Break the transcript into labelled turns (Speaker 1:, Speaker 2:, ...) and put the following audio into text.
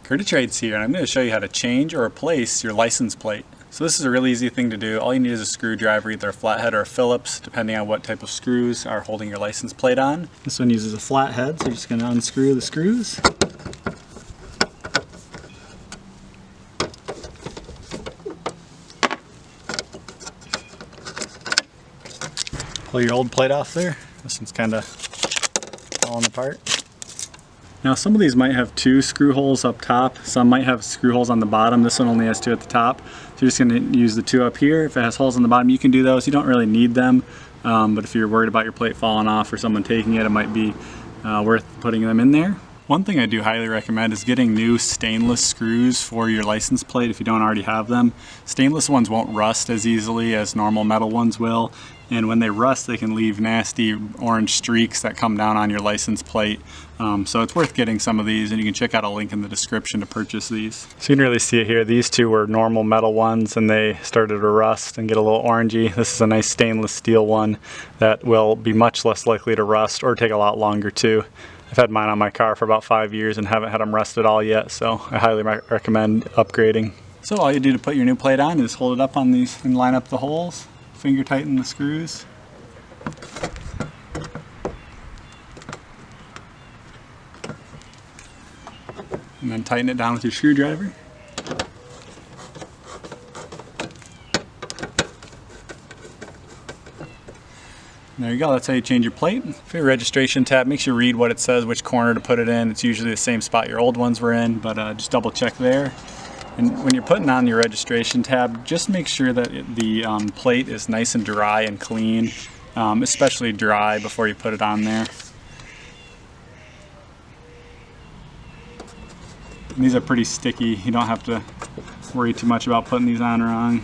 Speaker 1: Curtis Trades here, and I'm going to show you how to change or replace your license plate. So this is a really easy thing to do. All you need is a screwdriver, either a flathead or a Phillips, depending on what type of screws are holding your license plate on. This one uses a flathead, so you're just going to unscrew the screws. Pull your old plate off there. This one's kind of falling apart. Now some of these might have two screw holes up top, some might have screw holes on the bottom. This one only has two at the top. So you're just going to use the two up here. If it has holes on the bottom, you can do those. You don't really need them, but if you're worried about your plate falling off or someone taking it, it might be worth putting them in there. One thing I do highly recommend is getting new stainless screws for your license plate if you don't already have them. Stainless ones won't rust as easily as normal metal ones will, and when they rust they can leave nasty orange streaks that come down on your license plate. So it's worth getting some of these, and you can check out a link in the description to purchase these. So you can really see it here. These two were normal metal ones and they started to rust and get a little orangey. This is a nice stainless steel one that will be much less likely to rust or take a lot longer too. I've had mine on my car for about 5 years and haven't had them rust at all yet, so I highly recommend upgrading. So all you do to put your new plate on is hold it up on these and line up the holes, finger tighten the screws. And then tighten it down with your screwdriver. There you go, that's how you change your plate. For your registration tab, make sure you read what it says, which corner to put it in. It's usually the same spot your old ones were in, but just double check there. And when you're putting on your registration tab, just make sure that the plate is nice and dry and clean, especially dry before you put it on there. And these are pretty sticky. You don't have to worry too much about putting these on wrong.